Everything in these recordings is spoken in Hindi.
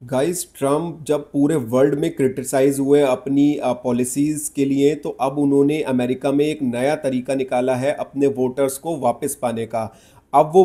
गाइस, ट्रम्प जब पूरे वर्ल्ड में क्रिटिसाइज हुए अपनी पॉलिसीज़ के लिए, तो अब उन्होंने अमेरिका में एक नया तरीका निकाला है अपने वोटर्स को वापस पाने का। अब वो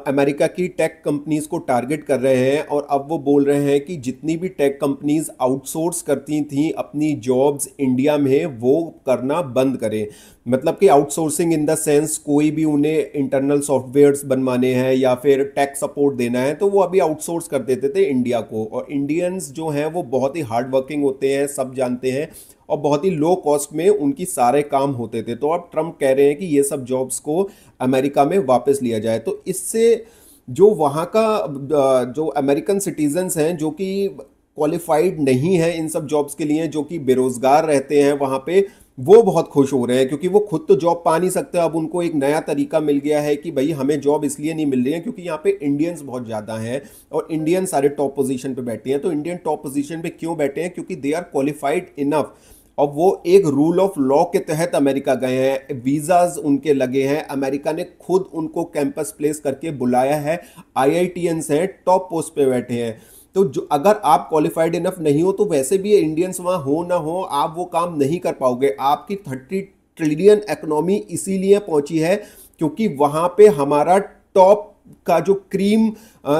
अमेरिका की टेक कंपनीज को टारगेट कर रहे हैं और अब वो बोल रहे हैं कि जितनी भी टेक कंपनीज आउटसोर्स करती थी अपनी जॉब्स इंडिया में, वो करना बंद करें। मतलब कि आउटसोर्सिंग इन द सेंस, कोई भी उन्हें इंटरनल सॉफ्टवेयर्स बनवाने हैं या फिर टेक सपोर्ट देना है तो वो अभी आउटसोर्स कर देते थे इंडिया को। और इंडियंस जो हैं वो बहुत ही हार्ड वर्किंग होते हैं, सब जानते हैं, और बहुत ही लो कॉस्ट में उनकी सारे काम होते थे। तो अब ट्रम्प कह रहे हैं कि ये सब जॉब्स को अमेरिका में वापस लिया जाए। तो इससे जो वहाँ का जो अमेरिकन सिटीजन्स हैं जो कि क्वालिफाइड नहीं है इन सब जॉब्स के लिए, जो कि बेरोजगार रहते हैं वहाँ पे, वो बहुत खुश हो रहे हैं क्योंकि वो खुद तो जॉब पा नहीं सकते। अब उनको एक नया तरीका मिल गया है कि भाई हमें जॉब इसलिए नहीं मिल रही है क्योंकि यहाँ पे इंडियंस बहुत ज़्यादा हैं और इंडियन सारे टॉप पोजीशन पे बैठे हैं। तो इंडियन टॉप पोजीशन पे क्यों बैठे हैं? क्योंकि दे आर क्वालिफाइड इनफ। और वो एक रूल ऑफ लॉ के तहत अमेरिका गए हैं, वीज़ाज उनके लगे हैं, अमेरिका ने खुद उनको कैंपस प्लेस करके बुलाया है, आईआईटीएंस हैं, टॉप पोस्ट पे बैठे हैं। तो जो अगर आप क्वालिफाइड इनफ नहीं हो तो वैसे भी इंडियंस वहाँ हो ना हो, आप वो काम नहीं कर पाओगे। आपकी 30 ट्रिलियन इकोनॉमी इसीलिए पहुंची है क्योंकि वहाँ पे हमारा टॉप का जो क्रीम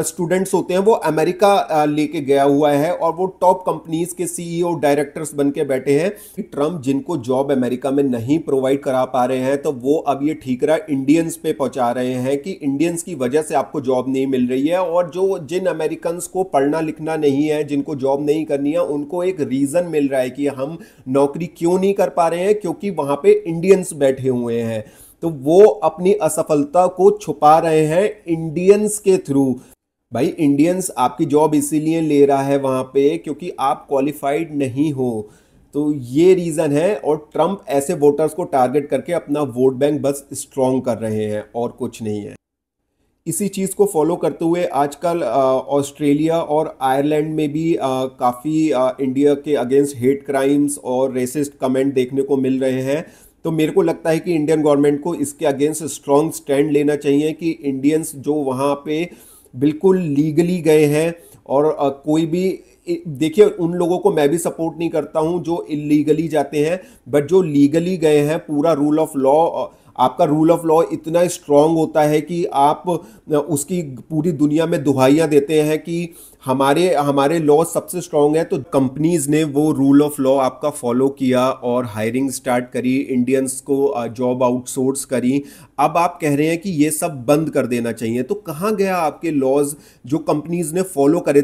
स्टूडेंट्स होते हैं वो अमेरिका लेके गया हुआ है और वो टॉप कंपनीज के सीईओ डायरेक्टर्स बन के बैठे हैं। कि ट्रम्प जिनको जॉब अमेरिका में नहीं प्रोवाइड करा पा रहे हैं तो वो अब ये ठीकरा इंडियंस पे पहुंचा रहे हैं कि इंडियंस की वजह से आपको जॉब नहीं मिल रही है। और जो जिन अमेरिकन को पढ़ना लिखना नहीं है, जिनको जॉब नहीं करनी है, उनको एक रीज़न मिल रहा है कि हम नौकरी क्यों नहीं कर पा रहे हैं, क्योंकि वहाँ पे इंडियंस बैठे हुए हैं। तो वो अपनी असफलता को छुपा रहे हैं इंडियंस के थ्रू। भाई, इंडियंस आपकी जॉब इसीलिए ले रहा है वहां पे क्योंकि आप क्वालिफाइड नहीं हो। तो ये रीज़न है और ट्रम्प ऐसे वोटर्स को टारगेट करके अपना वोट बैंक बस स्ट्रॉन्ग कर रहे हैं और कुछ नहीं है। इसी चीज़ को फॉलो करते हुए आजकल ऑस्ट्रेलिया और आयरलैंड में भी काफ़ी इंडिया के अगेंस्ट हेट क्राइम्स और रेसिस्ट कमेंट देखने को मिल रहे हैं। तो मेरे को लगता है कि इंडियन गवर्नमेंट को इसके अगेंस्ट स्ट्रॉन्ग स्टैंड लेना चाहिए कि इंडियंस जो वहाँ पे बिल्कुल लीगली गए हैं और कोई भी देखिए, उन लोगों को मैं भी सपोर्ट नहीं करता हूं जो इलीगली जाते हैं, बट जो लीगली गए हैं, पूरा रूल ऑफ लॉ, आपका रूल ऑफ लॉ इतना स्ट्रांग होता है कि आप उसकी पूरी दुनिया में दुहाइयाँ देते हैं कि हमारे हमारे लॉ सबसे स्ट्रांग है। तो कंपनीज ने वो रूल ऑफ लॉ आपका फॉलो किया और हायरिंग स्टार्ट करी, इंडियंस को जॉब आउटसोर्स करी। अब आप कह रहे हैं कि ये सब बंद कर देना चाहिए। तो कहाँ गया आपके लॉज जो कंपनीज ने फॉलो करे?